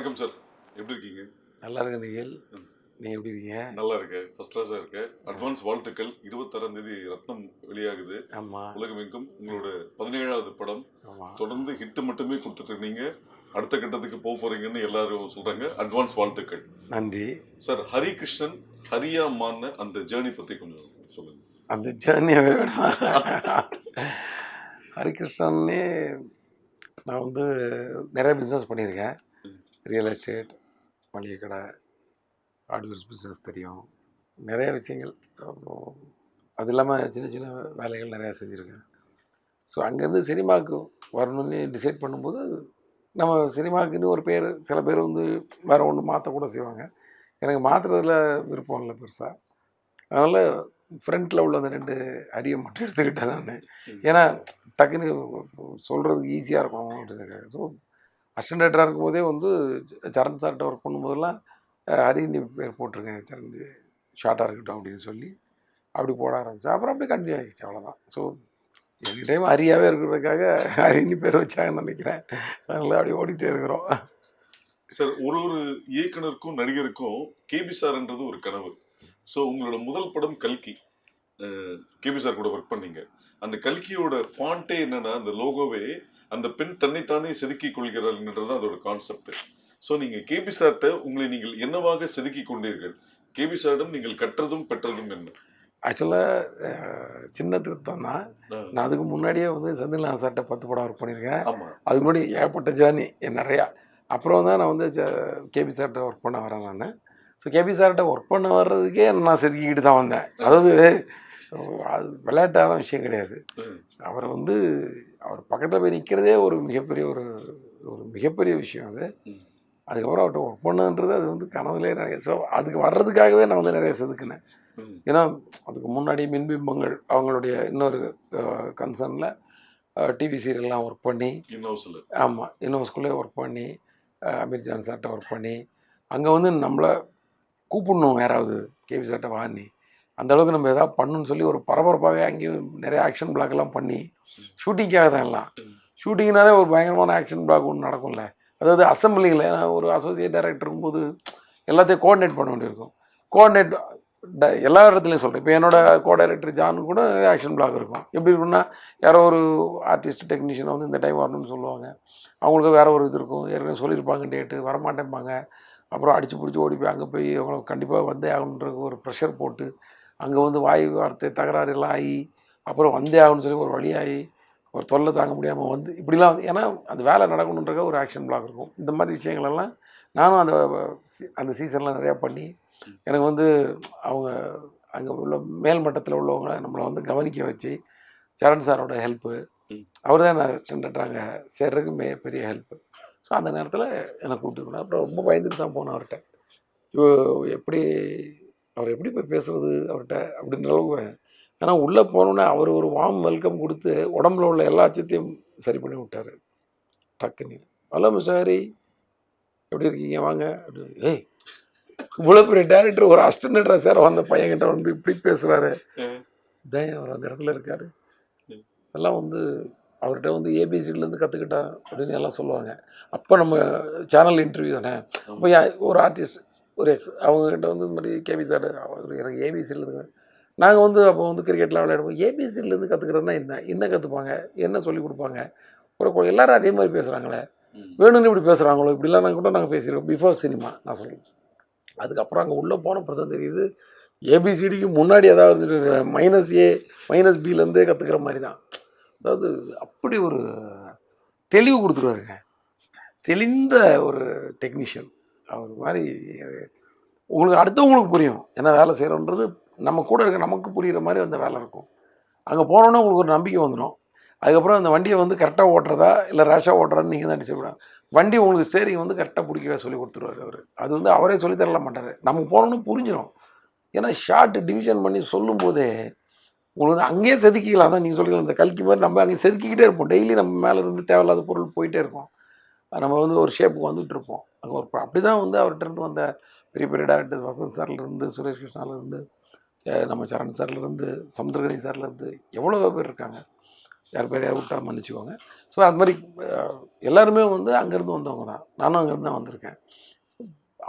வணக்கம் சார், எப்படி இருக்கீங்க? நல்லா இருக்க நிகில், நீ எப்படி இருக்கீங்க? நல்லா இருக்கு, ஃபர்ஸ்ட் கிளாஸா இருக்கு. அட்வான்ஸ் வாழ்த்துக்கள். 26ஆம் தேதி ரத்னம் வெளியாகுது. ஆமா, உலகமெங்கும் உங்களோட 17வது படம். ஆமா. தொடர்ந்து ஹிட் மட்டுமே கொடுத்துட்டு இருந்தீங்க, அடுத்த கட்டத்துக்கு போக போறீங்கன்னு எல்லாரும் சொல்றாங்க. அட்வான்ஸ் வாழ்த்துக்கள். நன்றி சார். ஹரிகிருஷ்ணன் ஹரியா மாறின அந்த ஜேர்னி பத்தி கொஞ்சம் சொல்லுங்க. அந்த ஜேர்னியவே வேணும். ஹரிகிருஷ்ணன்னே நான் வந்து நிறைய பிஸ்னஸ் பண்ணியிருக்கேன். ரியல் எஸ்டேட், மளிகை கடை, ஹார்ட்வேர்ஸ் பிஸ்னஸ் தெரியும், நிறைய விஷயங்கள். அது இல்லாமல் சின்ன சின்ன வேலைகள் நிறையா செஞ்சுருக்கேன். ஸோ அங்கேருந்து சினிமாவுக்கு வரணும்னு டிசைட் பண்ணும்போது நம்ம சினிமாவுக்குன்னு ஒரு பேர், சில பேர் வந்து வேறு ஒன்று மாற்றக்கூட செய்வாங்க. எனக்கு மாற்றுறதுல விருப்பம் இல்லை பெருசாக. அதனால் ஃப்ரண்ட்டில் உள்ள அந்த 2 அரியை மட்டும் எடுத்துக்கிட்டேன் நான். ஏன்னா டக்குன்னு சொல்கிறதுக்கு ஈஸியாக இருக்கும் அப்படின்னு. ஸோ அசிஸ்டன்ட் டைரக்டராக இருக்கும்போதே வந்து சரண் சார்கிட்ட ஒர்க் பண்ணும்போதெல்லாம் ஹரின்னு பேர் போட்டிருக்கேன், சரண் ஷார்ட்டாக இருக்கட்டும் அப்படின்னு சொல்லி அப்படி போட ஆரம்பித்தேன். அப்புறம் அப்படியே கண்டினியூ ஆகிடுச்சு, அவ்வளோதான். ஸோ எனி டைம் ஹரியாவே இருக்கிறதுக்காக ஹரின்னு பேர் வச்சாங்கன்னு நினைக்கிறேன். அதனால அப்படியே ஓடிட்டே இருக்கிறோம். சார், ஒரு இயக்குனருக்கும் நடிகருக்கும் கேபி சார்ன்றது ஒரு கனவு. ஸோ உங்களோட முதல் படம் கல்கி, கேபி சார் கூட ஒர்க் பண்ணீங்க. அந்த கல்கியோட ஃபாண்ட்டே என்னன்னா, அந்த லோகோவே அந்த பெண் தன்னைத்தானே செதுக்கிக் கொள்கிறாள்ன்றது அதோட கான்செப்ட். ஸோ நீங்கள் கேபி சார்கிட்ட உங்களை நீங்கள் என்னவாக செதுக்கிக் கொண்டீர்கள்? கேபி சாரிடம் நீங்கள் கற்றதும் பெற்றதும் என்ன? ஆக்சுவலாக சின்ன திருத்தம் தான். நான் அதுக்கு முன்னாடியே வந்து செந்தில்நாதன் சார்கிட்ட 10 படம் ஒர்க் பண்ணியிருக்கேன். அதுக்கு முன்னாடி ஏகப்பட்ட ஜேர்னி நிறையா. அப்புறம் தான் நான் வந்து கேபி சார்கிட்ட ஒர்க் பண்ண வரேன் நான். ஸோ கேபி சார்கிட்ட ஒர்க் பண்ண வர்றதுக்கே நான் செதுக்கிக்கிட்டு தான் வந்தேன். அதாவது அது விளையாட்டான விஷயம் கிடையாது. அவரை வந்து அவர் பக்கத்தில் போய் நிற்கிறதே ஒரு மிகப்பெரிய விஷயம் அது. அதுக்கப்புறம் அவர்கிட்ட ஒர்க் பண்ணுன்றது அது வந்து கனவுலேயே நிறைய. ஸோ அதுக்கு வர்றதுக்காகவே நான் வந்து நிறைய செதுக்கினேன். ஏன்னா அதுக்கு முன்னாடி மின்பிம்பங்கள் அவங்களுடைய இன்னொரு கன்சர்னில் டிவி சீரியல்லாம் ஒர்க் பண்ணி, ஆமாம், இன்னோஸ்குள்ளே ஒர்க் பண்ணி, அமீர் ஜான் சார்கிட்ட ஒர்க் பண்ணி, அங்கே வந்து நம்மளை கூப்பிடணும் யாராவது கேபி சார்கிட்ட வாங்கி, அந்தளவுக்கு நம்ம எதாவது பண்ணணும்னு சொல்லி ஒரு பரபரப்பாகவே அங்கேயும் நிறைய ஆக்ஷன் பிளாக்லாம் பண்ணி, ஷூட்டிங்காக தான் எல்லாம். ஷூட்டிங்னாலே ஒரு பயங்கரமான ஆக்ஷன் பிளாக் ஒன்று நடக்கும்ல. அதாவது அசம்பிளிங்கில் ஒரு அசோசியேட் டைரக்டர் இருக்கும்போது எல்லாத்தையும் கோஆர்டினேட் பண்ண வேண்டியிருக்கும். கோஆர்டினேட் எல்லா இடத்துலையும் சொல்கிறேன். இப்போ என்னோட கோ டைரக்டர் ஜானு கூட நிறைய ஆக்ஷன் பிளாக் இருக்கும். எப்படி இருக்குன்னா, யாரோ ஒரு ஆர்டிஸ்ட் டெக்னீஷியனை வந்து இந்த டைம் வரணும்னு சொல்லுவாங்க. அவங்களுக்கு வேறு ஒரு இது இருக்கும், ஏற்கனவே சொல்லியிருப்பாங்க டேட்டு, வரமாட்டேன்பாங்க. அப்புறம் அடித்து பிடிச்சி ஓடி போய் அங்கே போய் அவங்களுக்கு கண்டிப்பாக வந்தே ஆகணுன்ற ஒரு ப்ரெஷர் போட்டு, அங்கே வந்து வாயு வார்த்தை தகராறு எல்லாம் ஆகி, அப்புறம் வந்தே ஆகணும்னு சொல்லி ஒரு வழியாகி, ஒரு தொல்லை தாங்க முடியாமல் வந்து இப்படிலாம் வந்து, ஏன்னா அந்த வேலை நடக்கணுன்றக்க ஒரு ஆக்ஷன் பிளாக் இருக்கும். இந்த மாதிரி விஷயங்களெல்லாம் நானும் அந்த சீசனில் நிறையா பண்ணி, எனக்கு வந்து அவங்க அங்கே உள்ள மேல் மட்டத்தில் உள்ளவங்க நம்மளை வந்து கவனிக்க வச்சு, சரண் சாரோட ஹெல்ப்பு, அவர் தான் நான் ஸ்டாண்டர்ட் அங்கே சேர்றதுக்கு பெரிய ஹெல்ப்பு. ஸோ அந்த நேரத்தில் என்னை கூப்பிட்டு போனேன். அப்புறம் ரொம்ப பயந்துட்டு தான் போனேன் அவர்கிட்ட. அவர் எப்படி போய் பேசுகிறது அவர்கிட்ட அப்படின்ற அளவுக்கு. ஏன்னா உள்ளே போனோன்னே அவர் ஒரு வார்ம் வெல்கம் கொடுத்து உடம்புல உள்ள எல்லா அச்சத்தையும் சரி பண்ணி விட்டார் டக்குன்னு. ஹலோ மிஸ்டர் ஹரி, எப்படி இருக்கீங்க, வாங்க அப்படின்னு. ஏய், இவ்வளோ பெரிய டேரக்டர் ஒரு அசிஸ்டன்ட் சார் வந்த பையன்கிட்ட வந்து இப்படி பேசுகிறாரு, இதான் அவர் அந்த இடத்துல இருக்கார். எல்லாம் வந்து அவர்கிட்ட வந்து ஏபிசிலேருந்து கற்றுக்கிட்டா அப்படின்னு எல்லாம் சொல்லுவாங்க. அப்போ நம்ம சேனல் இன்டர்வியூ தானே. அப்போ ஒரு ஆர்டிஸ்ட் ஒரு அவங்கக்கிட்ட வந்து இந்த மாதிரி கேபி சார் அவர் எனக்கு ஏபிசிலேருந்து, நாங்கள் வந்து அப்போ வந்து கிரிக்கெட்லாம் விளையாடுவோம். ஏபிசிலேருந்து கற்றுக்கிறதுனா என்ன கற்றுப்பாங்க, என்ன சொல்லிக் கொடுப்பாங்க, ஒரு எல்லோரும் அதே மாதிரி பேசுகிறாங்களே, வேணும்னு இப்படி பேசுகிறாங்களோ, இப்படிலாம் நாங்கள் கூட நாங்கள் பேசிடுவோம் பிஃபோர் சினிமா நான் சொல்லுவேன். அதுக்கப்புறம் அங்கே உள்ளே போன பிரச்சனை தெரியுது, ஏபிசிடிக்கு முன்னாடி ஏதாவது -A -Bலேருந்தே கற்றுக்கிற மாதிரி தான். அதாவது அப்படி ஒரு தெளிவு கொடுத்துருவாருங்க, தெளிந்த ஒரு டெக்னீஷியன் அவர் மாதிரி. உங்களுக்கு அடுத்தவங்களுக்கு புரியும் என்ன வேலை செய்கிறோன்றது, நம்ம கூட இருக்க நமக்கு புரிகிற மாதிரி அந்த வேலை இருக்கும். அங்கே போனோன்னே உங்களுக்கு ஒரு நம்பிக்கை வந்துடும். அதுக்கப்புறம் அந்த வண்டியை வந்து கரெக்டாக ஓட்டுறதா இல்லை ரேஷாக ஓட்டுறான்னு நீங்கள் தான் டிசைட் பண்ணலாம். வண்டி உங்களுக்கு ஸ்டேரிங் வந்து கரெக்டாக பிடிக்கவே சொல்லி கொடுத்துருவார் அவர். அது வந்து அவரே சொல்லித்தரல மாட்டார், நமக்கு போனோன்னு புரிஞ்சிடும். ஏன்னா ஷார்ட் டிவிஷன் பண்ணி சொல்லும்போதே உங்களுக்கு அங்கேயே செதுக்கிக்கலாம் தான். நீங்கள் சொல்லிக்கலாம், இந்த கல்கி மாதிரி நம்ம அங்கே செதுக்கிக்கிட்டே இருப்போம். டெய்லி நம்ம மேலே இருந்து தேவையில்லாத பொருள் போயிட்டே இருக்கும். நம்ம வந்து ஒரு ஷேப்புக்கு வந்துட்டு இருப்போம். அங்கே ஒரு அப்படி தான் வந்து அவர்கிட்ட இருந்து வந்த பெரிய பெரிய டேரக்டர்ஸ், வசந்த் சார்லேருந்து, சுரேஷ் கிருஷ்ணாலேருந்து, நம்ம சரண் சார்லேருந்து, சமுத்திரகனி சார்லேருந்து எவ்வளோ பேர் இருக்காங்க. யார் பேரையாக விட்டா மன்னிச்சுக்கோங்க. ஸோ அது மாதிரி எல்லாருமே வந்து அங்கேருந்து வந்தவங்க தான். நானும் அங்கேருந்து தான் வந்திருக்கேன். ஸோ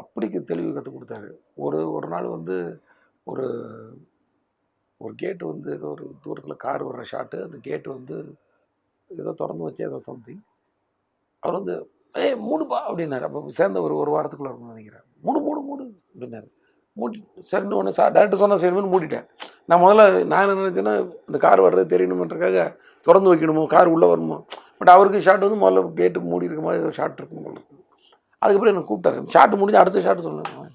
அப்படிக்கு தெளிவு கற்றுக் கொடுத்தாரு. ஒரு நாள் வந்து ஒரு ஒரு கேட்டு வந்து ஏதோ ஒரு தூரத்தில் கார் வர்ற ஷாட்டு, அந்த கேட்டு வந்து ஏதோ திறந்து வச்சு ஏதோ சம்திங் அவர் வந்து ஏய் மூடுப்பா அப்படின்னாரு. அப்போ சேர்ந்த ஒரு வாரத்துக்குள்ளே இருக்கும்னு நினைக்கிறேன். மூடு மூடு மூடு அப்படின்னாரு. மூடி சரின்னு ஒன்று டேரக்டர் சொன்னால் சரின்னு மூடிட்டேன். நான் முதல்ல நான் என்ன நினச்சேன்னா இந்த கார் வர்றது தெரியணுமன்றக்காக திறந்து வைக்கணுமோ, கார் உள்ளே வரணுமோ. பட் அவருக்கு ஷாட் வந்து முதல்ல கேட்டு மூடி இருக்க மாதிரி ஏதோ ஷாட் இருக்கும் போல இருக்குது. அதுக்கப்புறம் எனக்கு கூப்பிட்டாரு. ஷாட்டு முடிஞ்சு அடுத்த ஷாட்டு சொன்னேன்.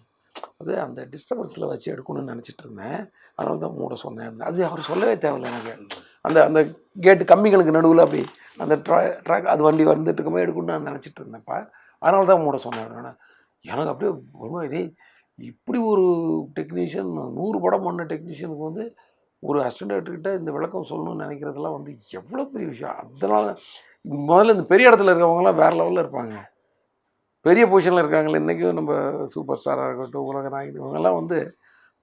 அது அந்த டிஸ்டர்பன்ஸில் வச்சு எடுக்கணும்னு நினச்சிட்டு இருந்தேன். அதனால தான் மூட சொன்னேன். அது அவர் சொல்லவே தேவையில்லை எனக்கு. அந்த அந்த கேட்டு கம்மிகளுக்கு நடுவில் அப்படி அந்த ட்ராக் அது வண்டி வந்துட்டு இருக்கமே எடுக்கணும்னு நான் நினச்சிட்டு இருந்தேன்ப்பா. அதனால தான் மூட சொன்னேன். எனக்கு அப்படியே ஒரு மாதிரி இப்படி ஒரு டெக்னீஷியன் 100 படம் பண்ண டெக்னீஷியனுக்கு வந்து ஒரு அசிஸ்டன்ட் டைரக்டர்கிட்ட இந்த விளக்கம் சொல்லணும்னு நினைக்கிறதெல்லாம் வந்து எவ்வளோ பெரிய விஷயம். அதனால முதல்ல இந்த பெரிய இடத்துல இருக்கிறவங்களாம் வேறு லெவலில் இருப்பாங்க. பெரிய பொசிஷனில் இருக்காங்களே இன்றைக்கும் நம்ம சூப்பர் ஸ்டாராக இருக்கட்டும், உலக நாயகன் இவங்கெல்லாம் வந்து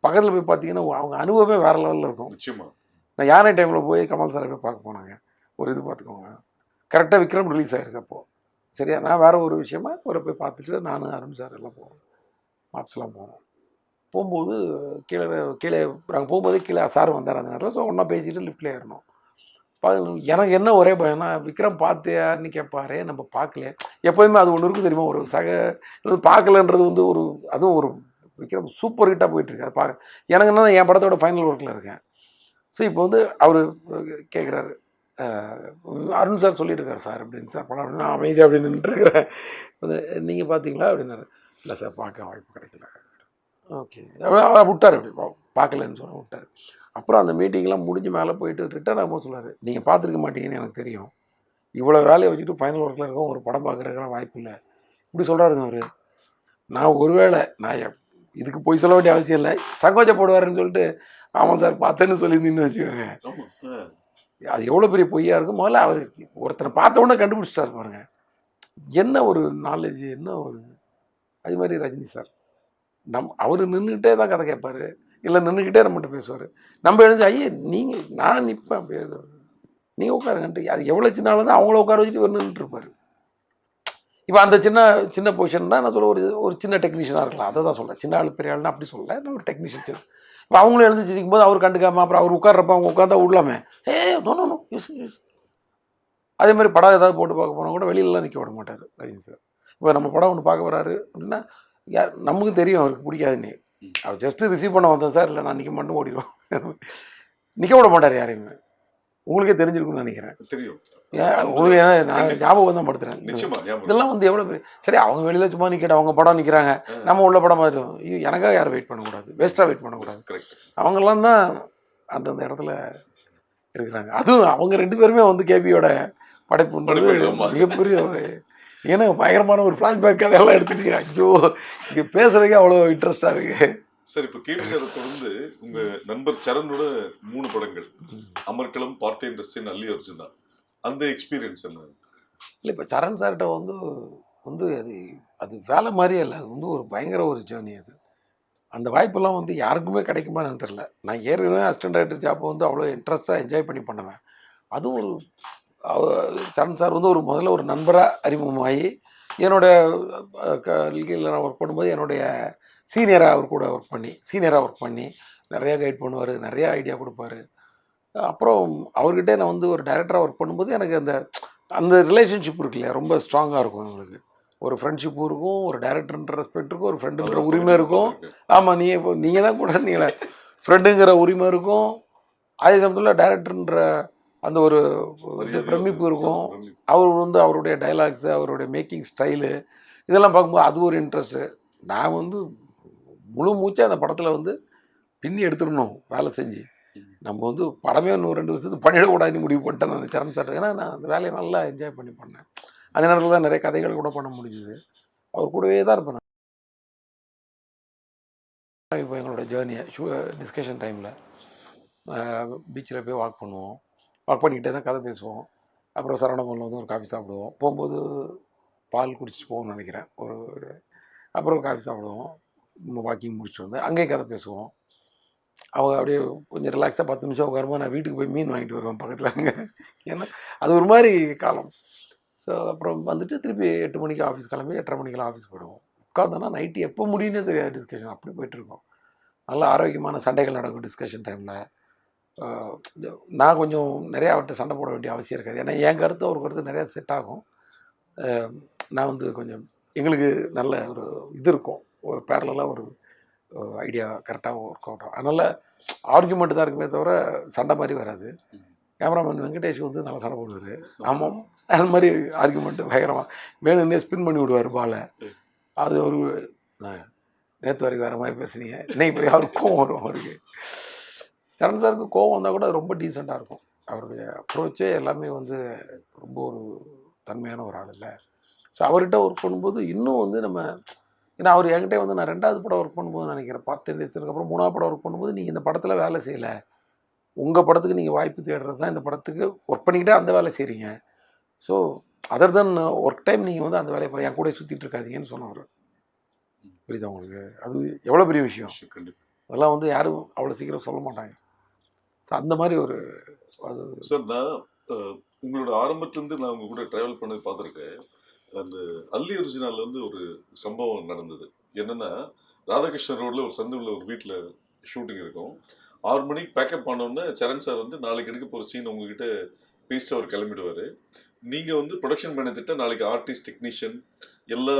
பக்கத்தில் போய் பார்த்தீங்கன்னா அவங்க அனுபவமே வேறு லெவலில் இருக்கும். நிச்சயமாக. நான் யானை டைமில் போய் கமல் சாரை போய் பார்க்க போனாங்க. ஒரு இது பார்த்துக்கோங்க. கரெக்டாக விக்ரம் ரிலீஸ் ஆகிருக்கு அப்போது. சரியா நான் வேறு ஒரு விஷயமா அவரை போய் பார்த்துட்டு நானும் அருண் சார் எல்லாம் போவோம். மாப்ஸ்லாம் போனோம். போகும்போது கீழே நாங்கள் போகும்போதே கீழே சார் வந்தார் அந்த நேரத்தில். ஸோ ஒன்றா பேசிட்டு லிஃப்ட்டில் ஏறணும். எனக்கு என்ன ஒரே பயம்னா விக்ரம் பார்த்தியான்னு கேட்பாரு, நம்ம பார்க்கல. எப்போதுமே அது ஒன்று இருக்குது தெரியுமா, ஒரு பார்க்கலன்றது வந்து ஒரு அதுவும் ஒரு விக்ரம் சூப்பர் ஹிட்டாக போயிட்டுருக்கு. அது பார்க்க எனக்கு என்ன என் படத்தோட ஃபைனல் ஒர்க்கில் இருக்கேன். ஸோ இப்போ வந்து அவர் கேட்குறாரு, அருண் சார் சொல்லிட்டு இருக்காரு சார் அப்படின்னு சார் படம் அப்படின்னு நான் அமைதி அப்படின்னு நின்றுருக்கிறேன். நீங்கள் பார்த்தீங்களா அப்படின்னாரு. இல்லை சார் பார்க்க வாய்ப்பு கிடைக்கல. ஓகே அவரை விட்டார், அப்படி பார்க்கலன்னு சொல்ல விட்டார். அப்புறம் அந்த மீட்டிங்லாம் முடிஞ்சு மேலே போயிட்டு ரிட்டர்ன் ஆகும்போது சொன்னார், நீங்கள் பார்த்துருக்க மாட்டீங்கன்னு எனக்கு தெரியும், இவ்வளோ வேலையை வச்சுட்டு ஃபைனல் ஒர்க்கில் இருக்கோம், ஒரு படம் பார்க்குறதுக்கான வாய்ப்பு இல்லை இப்படி சொல்கிறாருங்க அவர். நான் ஒருவேளை நான் இதுக்கு போய் சொல்ல வேண்டிய அவசியம் இல்லை, சங்கோச்சப்படுவாருன்னு சொல்லிட்டு ஆமாம் சார் பார்த்தேன்னு சொல்லியிருந்தீங்கன்னு வச்சுக்கோங்க. அது எவ்வளோ பெரிய பொய்யா இருக்கும். முதல்ல அவர் ஒருத்தனை பார்த்த உடனே கண்டுபிடிச்சிட்டாரு பாருங்க. என்ன ஒரு நாலேஜ், என்ன ஒரு அது மாதிரி ரஜினி சார் அவர் நின்றுக்கிட்டே தான் கதை கேட்பார், இல்லை நின்றுக்கிட்டே நம்மகிட்ட பேசுவார். நம்ம எழுந்து ஐயே நீங்கள் நான் நிற்பேன் அப்படியே நீங்கள் உட்காருங்கன்ட்டு அது எவ்வளோ சின்ன தான் அவங்கள உட்கார வச்சுட்டு இவர் நின்றுட்டுருப்பார். இப்போ அந்த சின்ன பொசிஷன் தான் நான் சொல்ல ஒரு சின்ன டெக்னீஷியனாக இருக்கலாம், அதை தான் சொல்கிறேன். சின்ன ஆள் பெரிய ஆள்னா அப்படி சொல்லலை, நான் ஒரு டெக்னீஷியன். இப்போ அவங்களும் எழுந்துச்சிருக்கும் போது அவர் கண்டுக்காமல் அப்புறம் அவர் உட்கார்றப்ப அவங்க உட்காந்தா விடலாமே, நோ யூஸ் யூஸ். அதே மாதிரி படம் ஏதாவது போட்டு பார்க்க போனால் கூட வெளியிலலாம் நிற்க விட மாட்டார் ரஜினி சார். இப்போ நம்ம படம் ஒன்று பார்க்க வராரு அப்படின்னா நமக்கு தெரியும் அவருக்கு பிடிக்காதுன்னு, அவர் ஜஸ்ட்டு ரிசீவ் பண்ண வந்தேன் சார், இல்லை நான் நிற்க மாட்டேன் ஓடிடுவோம். நிற்க விட மாட்டார் யாரையுமே. உங்களுக்கே தெரிஞ்சிருக்குன்னு நினைக்கிறேன். தெரியும். உங்களுக்கு நான் ஞாபகம் தான் படுத்துறேன். இதெல்லாம் வந்து எவ்வளோ பெரிய சரி அவங்க வெளியில் சும்மா நிற்கட்டும், அவங்க படம் நிற்கிறாங்க, நம்ம உள்ள படம் மாதிரி எனக்காக யாரும் வெயிட் பண்ணக்கூடாது, வேஸ்ட்டாக வெயிட் பண்ணக்கூடாது. அவங்கெல்லாம் தான் அந்தந்த இடத்துல இருக்கிறாங்க. அதுவும் அவங்க 2 பேருமே வந்து கேபியோட படைப்புன்றது மிகப்பெரிய ஒரு ஏன்னா பயங்கரமான ஒரு ஃப்ளாஷ்பேக் கதையெல்லாம் எடுத்துட்டு ஐயோ இங்கே பேசுறதுக்கே அவ்வளோ இன்ட்ரெஸ்டாக இருக்கு. சார் இப்போ கேபி சாரை தொடர்ந்து உங்க நண்பர் சரணோட 3 படங்கள் அமர்க்களம், பார்த்தேன் ரசிகன், அல்லி அர்ஜுனா, அந்த எக்ஸ்பீரியன்ஸ் என்ன? இல்லை இப்போ சரண் சார்கிட்ட வந்து அது வேலை மாதிரியே இல்லை, அது வந்து ஒரு பயங்கர ஒரு ஜேர்னி. அது அந்த வாய்ப்பெல்லாம் வந்து யாருக்குமே கிடைக்குமா எனக்கு தெரியல. நான் ஏற்கனவே அசிஸ்டன்ட் டைரக்டர் ஜாப்பை வந்து அவ்வளோ இன்ட்ரெஸ்ட்டாக என்ஜாய் பண்ணி பண்ணுவேன். அதுவும் ஒரு சரண் சார் வந்து முதல்ல ஒரு நண்பராக அறிமுகமாகி என்னோட கல்கியில் நான் ஒர்க் பண்ணும்போது என்னுடைய சீனியராக ஒர்க் பண்ணி நிறையா கைட் பண்ணுவார், நிறையா ஐடியா கொடுப்பாரு. அப்புறம் அவர்கிட்ட நான் வந்து ஒரு டைரக்டராக ஒர்க் பண்ணும்போது எனக்கு அந்த ரிலேஷன்ஷிப் இருக்கு இல்லையா, ரொம்ப ஸ்ட்ராங்காக இருக்கும். எங்களுக்கு ஒரு ஃப்ரெண்ட்ஷிப்பும் இருக்கும், ஒரு டைரக்டர்ன்ற ரெஸ்பெக்ட் இருக்கும், ஒரு ஃப்ரெண்டுன்ற உரிமை இருக்கும். ஆமாம், நீங்கள் தான் கூட நீங்களே ஃப்ரெண்டுங்கிற உரிமை இருக்கும். அதே சமயத்தில் டைரக்டர்ன்ற அந்த ஒரு பிரமிப்பு இருக்கும். அவர் வந்து அவருடைய டைலாக்ஸு, அவருடைய மேக்கிங் ஸ்டைலு இதெல்லாம் பார்க்கும்போது அது ஒரு இன்ட்ரெஸ்ட்டு. நான் வந்து முழு மூச்சாக அந்த படத்தில் வந்து பின்னி எடுத்துடணும் வேலை செஞ்சு. நம்ம வந்து படமே இன்னும் 2 வருஷத்துக்கு பண்ணிடக்கூடாதுன்னு முடிவு பண்ணிட்டேன் நான் சரண் சார். ஏன்னா நான் அந்த வேலையை நல்லா என்ஜாய் பண்ணி பண்ணேன். அந்த நேரத்தில் தான் நிறைய கதைகள் கூட பண்ண முடிஞ்சுது. அவர் கூடவே தான் இருப்பேன் நான். இப்போ எங்களோட ஜேர்னியை டிஸ்கஷன் டைமில் பீச்சில் போய் வாக் பண்ணுவோம். வாக் பண்ணிக்கிட்டே தான் கதை பேசுவோம். அப்புறம் சரவணபவனில் வந்து ஒரு காஃபி சாப்பிடுவோம். போகும்போது பால் குடிச்சிட்டு போவோம்னு நினைக்கிறேன். அப்புறம் காஃபி சாப்பிடுவோம். வாக்கிங் முடிச்சுட்டு வந்து அங்கேயே கதை பேசுவோம். அவங்க அப்படியே கொஞ்சம் ரிலாக்ஸாக 10 நிமிஷம் உட்காரும்போது நான் வீட்டுக்கு போய் மீன் வாங்கிட்டு வருவேன் பக்கத்தில் அங்கே. ஏன்னா அது ஒரு மாதிரி காலம். ஸோ அப்புறம் வந்துட்டு திருப்பி 8 மணிக்கு ஆஃபீஸ் கிளம்பி 8:30 மணிக்கெல்லாம் ஆஃபீஸ் போயிடுவோம். உட்காந்தோன்னா நைட்டு எப்போ முடியுன்னே தெரியாது டிஸ்கஷன் அப்படி போயிட்டுருக்கோம். நல்ல ஆரோக்கியமான சண்டைகள் நடக்கும் டிஸ்கஷன் டைமில். நான் கொஞ்சம் நிறையா அவர்கிட்ட சண்டை போட வேண்டிய அவசியம் இருக்காது. ஏன்னா என் கருத்து ஒரு கருத்து நிறையா செட் ஆகும். நான் வந்து கொஞ்சம் எங்களுக்கு நல்ல ஒரு இது இருக்கும், ஒரு பேரலாக ஒரு ஐடியா கரெக்டாக ஒர்க் அவுட் ஆகும். அதனால் ஆர்குமெண்ட் தான் இருக்குமே தவிர சண்டை மாதிரி வராது. கேமராமேன் வெங்கடேஷ் வந்து நல்லா சண்டை போடுவார். ஆமாம், அது மாதிரி ஆர்குமெண்ட்டு பயங்கரமாக வேணும்னே ஸ்பின் பண்ணி விடுவார் பாலை. அது ஒரு நேற்று வரைக்கும் வேறு மாதிரி பேசுனீங்க, இன்னைக்கு போய் அவருக்கு கோவம் வரும். அவருக்கு சரண் சாருக்கு கோவம் வந்தால் கூட ரொம்ப டீசெண்டாக இருக்கும். அவருடைய அப்ரோச்சே எல்லாமே வந்து ரொம்ப ஒரு தன்மையான ஒரு ஆள் இல்லை. ஸோ அவர்கிட்ட ஒர்க் பண்ணும்போது இன்னும் வந்து நம்ம, ஏன்னா அவர் என்கிட்ட வந்து நான் 2வது படம் ஒர்க் பண்ணும்போது நினைக்கிறேன் 10 டேஸ்க்கு அப்புறம் 3வது படம் ஒர்க் பண்ணும்போது நீங்கள் இந்த படத்தில் வேலை செய்யலை, உங்கள் படத்துக்கு நீங்கள் வாய்ப்பு தேடுறது தான் இந்த படத்துக்கு ஒர்க் பண்ணிக்கிட்டே அந்த வேலை செய்கிறீங்க. ஸோ அதர் தென் ஒர்க் டைம் நீங்கள் வந்து அந்த வேலையை என் கூட சுற்றிட்டு இருக்காதீங்கன்னு சொன்னவர். புரியுதா உங்களுக்கு? அது எவ்வளோ பெரிய விஷயம். அதெல்லாம் வந்து யாரும் அவ்வளோ சீக்கிரம் சொல்ல மாட்டாங்க. ஸோ அந்த மாதிரி ஒரு அது சார். நான் உங்களோட ஆரம்பத்துலேருந்து நான் உங்க கூட ட்ராவல் பண்ணி பார்த்துருக்கேன். அந்த அல்லி ஒரிஜினல்ல வந்து ஒரு சம்பவம் நடந்தது. என்னன்னா, ராதாகிருஷ்ணன் ரோட்ல ஒரு சந்துள்ள ஒரு வீட்டில் ஷூட்டிங் இருக்கும். 6 மணிக்கு பேக்கப் ஆனோடனே சரண் சார் வந்து நாளைக்கு எடுக்க போகிற சீன் உங்ககிட்ட பேசிட்டு அவர் கிளம்பிடுவார். நீங்கள் வந்து ப்ரொடக்ஷன் மேனேஜர்கிட்ட நாளைக்கு ஆர்டிஸ்ட் டெக்னீஷியன் எல்லா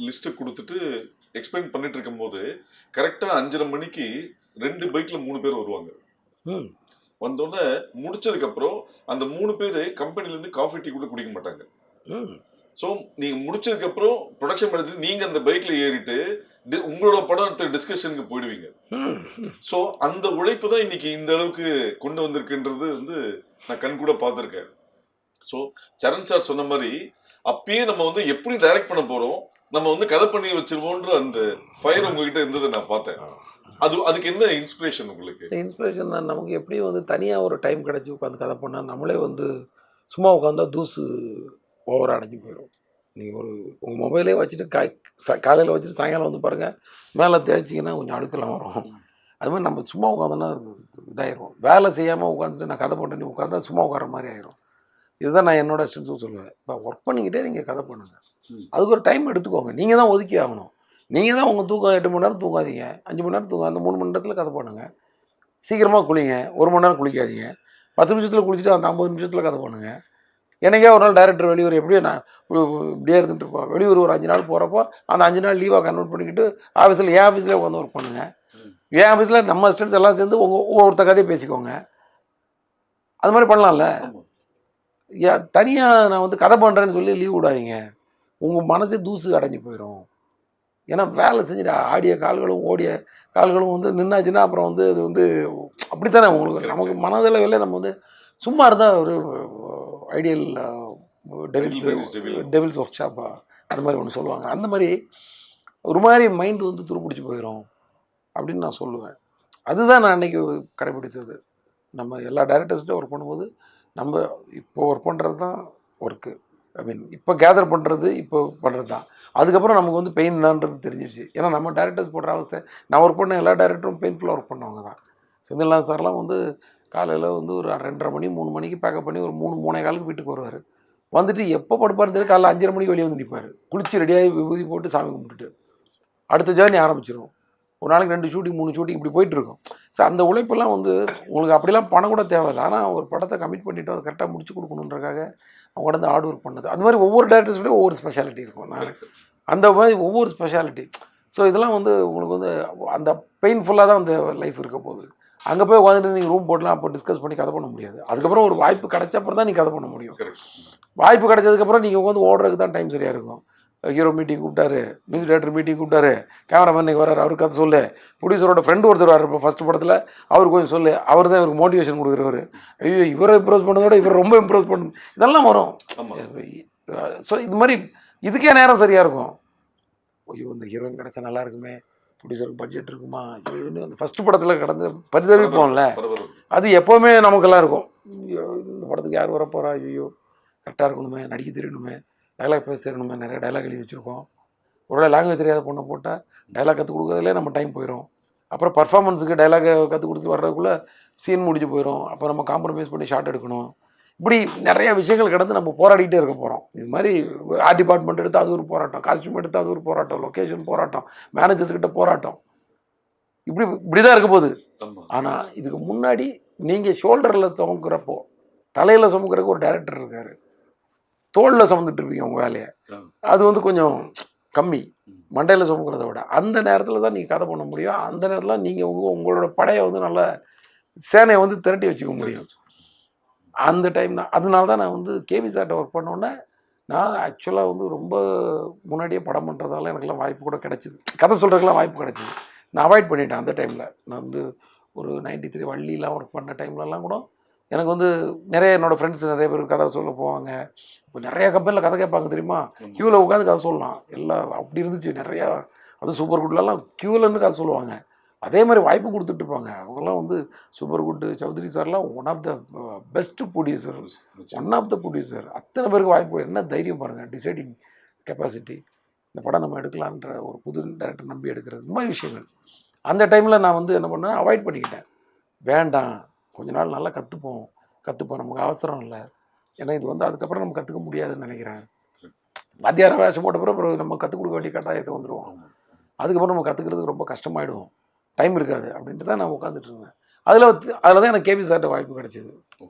லிஸ்ட்டு கொடுத்துட்டு எக்ஸ்பிளைன் பண்ணிட்டு இருக்கும்போது கரெக்டாக 5:30 மணிக்கு 2 பைக்கில் 3 பேர் வருவாங்க. வந்தோடனே முடிச்சதுக்கப்புறம் அந்த 3 பேர் கம்பெனிலேருந்து காஃபி டீ கூட குடிக்க மாட்டாங்க. ஸோ நீங்கள் முடிச்சதுக்கப்புறம் ப்ரொடக்ஷன் மேனேஜர் நீங்கள் அந்த பைக்கில் ஏறிட்டு உங்களோட படம் டிஸ்கஷனுக்கு போயிடுவீங்க. ஸோ அந்த உழைப்பு தான் இன்னைக்கு இந்த அளவுக்கு கொண்டு வந்திருக்குன்றது வந்து நான் கண் கூட பார்த்துருக்கேன். ஸோ சரண் சார் சொன்ன மாதிரி அப்பயே நம்ம வந்து எப்படி டைரக்ட் பண்ண போறோம், நம்ம வந்து கதை பண்ணி வச்சிருவோன்ற அந்த ஃபயர் உங்ககிட்ட இருந்ததை நான் பார்த்தேன். அதுக்கு என்ன இன்ஸ்பிரேஷன் உங்களுக்கு? இன்ஸ்பிரேஷன் தான். நமக்கு எப்படியும் வந்து தனியாக ஒரு டைம் கிடச்சி உட்காந்து கதை பண்ணால் நம்மளே வந்து சும்மா உட்காந்தா தூசு ஓவராக அடைஞ்சு போயிடும். நீங்கள் ஒரு உங்கள் மொபைலே வச்சுட்டு காலையில் வச்சுட்டு சாயங்காலம் வந்து பாருங்கள், மேலே தேய்ச்சிங்கன்னா கொஞ்சம் அழுக்கெல்லாம் வரும். அது மாதிரி நம்ம சும்மா உட்காந்தோன்னா இதாகிடும். வேலை செய்யாமல் உட்காந்துட்டு நான் கதை பண்ணி உட்காந்தா சும்மா உட்கார மாதிரி ஆயிரும். இதுதான் நான் என்னோட ஸ்டூடெண்ட்ஸும் சொல்லுவேன். இப்போ ஒர்க் பண்ணிக்கிட்டே நீங்கள் கதை பண்ணுங்கள், அதுக்கு ஒரு டைம் எடுத்துக்கோங்க. நீங்கள் தான் ஒதுக்கி ஆகணும். நீங்கள் தான் உங்கள் தூக்கம் 8 மணி நேரம் தூங்காதீங்க, 5 மணி நேரம் தூங்க, அந்த 3 மணி நேரத்தில் கதை பண்ணுங்கள். சீக்கிரமாக குளிங்க, 1 மணி நேரம் குளிக்காதீங்க, 10 நிமிஷத்தில் குளிச்சுட்டு அந்த 50 நிமிஷத்தில் கதை பண்ணுங்கள். எனக்கே ஒரு நாள் டைரக்டர் வெளியூர் எப்படியோ நான் இப்படியே இருந்துட்டு இருப்போம். வெளியூர் ஒரு 5 நாள் போகிறப்போ அந்த 5 நாள் லீவாக கன்வெர்ட் பண்ணிக்கிட்டு ஆஃபீஸில் என் ஆஃபீஸில் உட்காந்து ஒர்க் பண்ணுங்கள். என் ஆஃபீஸில் நம்ம ஸ்டூடெண்ட்ஸ் எல்லாம் சேர்ந்து ஒவ்வொருத்த கதையை பேசிக்கோங்க. அது மாதிரி பண்ணலாம்ல. தனியாக நான் வந்து கதை பண்ணுறேன்னு சொல்லி லீவ் விடாதீங்க. உங்கள் மனசே தூசு அடைஞ்சு போயிடும். ஏன்னா வேலை செஞ்சுட்டு ஆடிய கால்களும் ஓடிய கால்களும் வந்து நின்னாச்சுன்னா அப்புறம் வந்து அது வந்து அப்படித்தானே உங்களுக்கு நமக்கு மனதளவில் நம்ம வந்து சும்மா இருந்தால் ஒரு ஐடியல் டெவில்ஸ் ஒர்க் ஷாப்பா அது மாதிரி ஒன்று சொல்லுவாங்க. அந்த மாதிரி ஒரு மாதிரி மைண்டு வந்து துருப்பிடிச்சி போயிடும் அப்படின்னு நான் சொல்லுவேன். அதுதான் நான் அன்றைக்கி கடைப்பிடிச்சது. நம்ம எல்லா டைரக்டர்ஸ்கிட்ட ஒர்க் பண்ணும்போது நம்ம இப்போ ஒர்க் பண்ணுறது தான் ஒர்க்கு. ஐ மீன் இப்போ கேதர் பண்ணுறது இப்போ பண்ணுறது தான். அதுக்கப்புறம் நமக்கு வந்து பெயின் தான்றது தெரிஞ்சிருச்சு. ஏன்னா நம்ம டேரக்டர்ஸ் போடுற அவஸ்தை, நான் ஒர்க் பண்ண எல்லா டேரக்டரும் பெயின்ஃபுல்லாக ஒர்க் பண்ணவங்க தான். செந்தில்நாத் சார்லாம் வந்து காலையில் வந்து ஒரு 2:30 மணி 3 மணிக்கு பேக்கப் பண்ணி ஒரு 3-3:15 வீட்டுக்கு வருவார். வந்துட்டு எப்போ படுப்பாரு தெரியும், காலைல 5:30 மணிக்கு வெளியே வந்து நிற்பார். குளிச்சு ரெடியாகி விபூதி போட்டு சாமி கும்பிட்டுட்டு அடுத்த ஜேர்னி ஆரம்பிச்சிடும். ஒரு நாளைக்கு 2 ஷூட்டிங் 3 ஷூட்டிங் இப்படி போயிட்டுருக்கும். ஸோ அந்த உழைப்பெல்லாம் வந்து உங்களுக்கு அப்படிலாம் பணம் கூட தேவையில்லை. ஆனால் ஒரு படத்தை கமிட் பண்ணிவிட்டு அதை கரெக்டாக முடிச்சு கொடுக்கணுன்றக்காக அவங்க வந்து ஹார்ட் ஒர்க் பண்ணது. அது மாதிரி ஒவ்வொரு டேரக்டர்ஸ்லேயும் ஒவ்வொரு ஸ்பெஷாலிட்டி இருக்கும். நான் அந்த மாதிரி ஒவ்வொரு ஸ்பெஷாலிட்டி. ஸோ இதெல்லாம் வந்து உங்களுக்கு வந்து அந்த பெயின்ஃபுல்லாக தான் அந்த லைஃப் இருக்க போகுது. அங்கே போய் உட்காந்துட்டு நீங்கள் ரூம் போட்டலாம் அப்போ டிஸ்கஸ் பண்ணி கதை பண்ண முடியாது. அதுக்கப்புறம் ஒரு வாய்ப்பு கிடைச்சப்பறம் தான் நீங்கள் கதை பண்ண முடியும். வாய்ப்பு கிடைச்சதுக்கப்புறம் நீங்கள் உட்காந்து ஓடுறதுக்கு தான் டைம் சரியாக இருக்கும். ஹீரோ மீட்டிங் கூப்பிட்டாரு, மியூசிக் டைரக்டர் மீட்டிங் கூப்பிட்டாரு, கேமராமேன் இன்றைக்கி வர்றாரு, அவருக்கு கதை சொல்லு, ப்ரொடியூசரோட ஃப்ரெண்டு ஒருத்தர் வர்றாரு இப்போ ஃபஸ்ட்டு படத்தில், அவருக்கு கொஞ்சம் சொல்லு, அவர் தான் இவருக்கு மோட்டிவேஷன் கொடுக்குறவர். ஐயோ இவரை இம்ப்ரூவ் பண்ணதோட இவர் ரொம்ப இம்ப்ரூவ் பண்ணணும், இதெல்லாம் வரும். ஸோ இது மாதிரி இதுக்கே நேரம் சரியாக இருக்கும். ஐயோ இந்த ஹீரோயின் கிடச்சா நல்லா இருக்குமே, ப்ரொடியூசருக்கு பட்ஜெட் இருக்குமா, ஐயோன்னு அந்த ஃபஸ்ட்டு படத்தில் கடந்து பரிதவிப்போம்ல, அது எப்போவுமே நமக்கெல்லாம் இருக்கும். இந்த படத்துக்கு யார் வர போகிறா, ஐயோ கரெக்டாக இருக்கணுமே, நடிக்க தெரியணுமே, டைலாக் பேச தெரியணுமே, நிறைய டைலாக் எழுதி வச்சுருக்கோம். ஒருவேளை லாங்குவேஜ் தெரியாத பொண்ணை போட்டால் டைலாக் கற்றுக் கொடுக்குறதுலே நம்ம டைம் போயிடும். அப்புறம் பர்ஃபார்மன்ஸுக்கு டைலாக் கற்றுக் கொடுத்து வர்றதுக்குள்ளே சீன் முடிஞ்சு போயிடும். அப்போ நம்ம காம்ப்ரமைஸ் பண்ணி ஷார்ட் எடுக்கணும். இப்படி நிறைய விஷயங்கள் கடந்து நம்ம போராடிக்கிட்டே இருக்க போகிறோம். இது மாதிரி ஆர்ட் டிபார்ட்மெண்ட் எடுத்து அது ஒரு போராட்டம், காஸ்டியூம் எடுத்து அது ஒரு போராட்டம், லொக்கேஷன் போராட்டம், மேனேஜர்ஸ்கிட்ட போராட்டம், இப்படிதான் இருக்க போகுது. ஆனால் இதுக்கு முன்னாடி நீங்கள் ஷோல்டரில் சுமக்கிறப்போ, தலையில் சுமக்கிறதுக்கு ஒரு டைரக்டர் இருக்காரு, தோளில் சுமந்துட்டு இருப்பீங்க உங்கள் வேலையை. அது வந்து கொஞ்சம் கம்மி, மண்டையில் சுமக்கிறத விட. அந்த நேரத்தில் தான் நீங்கள் கதை பண்ண முடியும். அந்த நேரத்தில் நீங்கள் உங்களோட படையை வந்து நல்ல சேனையை வந்து திரட்டி வச்சுக்க முடியும். அந்த டைம் தான். அதனால தான் நான் வந்து கேபி சார்ட்ட ஒர்க் பண்ணோன்னே, நான் ஆக்சுவலாக வந்து ரொம்ப முன்னாடியே படம் பண்ணுறதால எனக்குலாம் வாய்ப்பு கூட கிடச்சிது, கதை சொல்கிறதுக்கெலாம் வாய்ப்பு கிடச்சிது. நான் அவாய்ட் பண்ணிட்டேன் அந்த டைமில். நான் வந்து ஒரு 93 வள்ளிலாம் ஒர்க் பண்ண டைம்லலாம் கூட எனக்கு வந்து நிறைய என்னோடய ஃப்ரெண்ட்ஸ் நிறைய பேர் கதை சொல்ல போவாங்க. இப்போ நிறையா கம்பெனியில் கதை கேட்பாங்க தெரியுமா, க்யூவில் உட்காந்து கதை சொல்லலாம். எல்லாம் அப்படி இருந்துச்சு நிறையா. அதுவும் சூப்பர் குட்லலாம் க்யூவில் இருந்து கதை சொல்லுவாங்க. அதே மாதிரி வாய்ப்பு கொடுத்துட்ருப்பாங்க. அவங்கெல்லாம் வந்து சூப்பர் குட் சௌத்ரி சார்லாம் one of the best producer, one of the producer. அத்தனை பேருக்கு வாய்ப்பு. என்ன தைரியம் பாருங்கள், டிசைடிங் கெப்பாசிட்டி. இந்த படம் நம்ம எடுக்கலான்ற ஒரு புது டைரக்டர் நம்பி எடுக்கிறது, இந்த மாதிரி விஷயங்கள். அந்த டைமில் நான் வந்து என்ன பண்ணேன், அவாய்ட் பண்ணிக்கிட்டேன். வேண்டாம், கொஞ்ச நாள் நல்லா கற்றுப்போம், நமக்கு அவசரம் இல்லை. ஏன்னா இது வந்து அதுக்கப்புறம் நம்ம கற்றுக்க முடியாதுன்னு நினைக்கிறேன். வாத்தியார வேஷம் போட்ட பிறகு நம்ம கற்றுக் கொடுக்க வேண்டிய கட்டாயத்தை வந்துடுவோம். அதுக்கப்புறம் நம்ம கற்றுக்கிறதுக்கு ரொம்ப கஷ்டமாயிடுவோம், டைம் இருக்காது அப்படின்ட்டு தான் நான் உட்காந்துட்டு இருந்தேன். அதில் தான் எனக்கு கேபி சார்ட்ட வாய்ப்பு கிடச்சிது.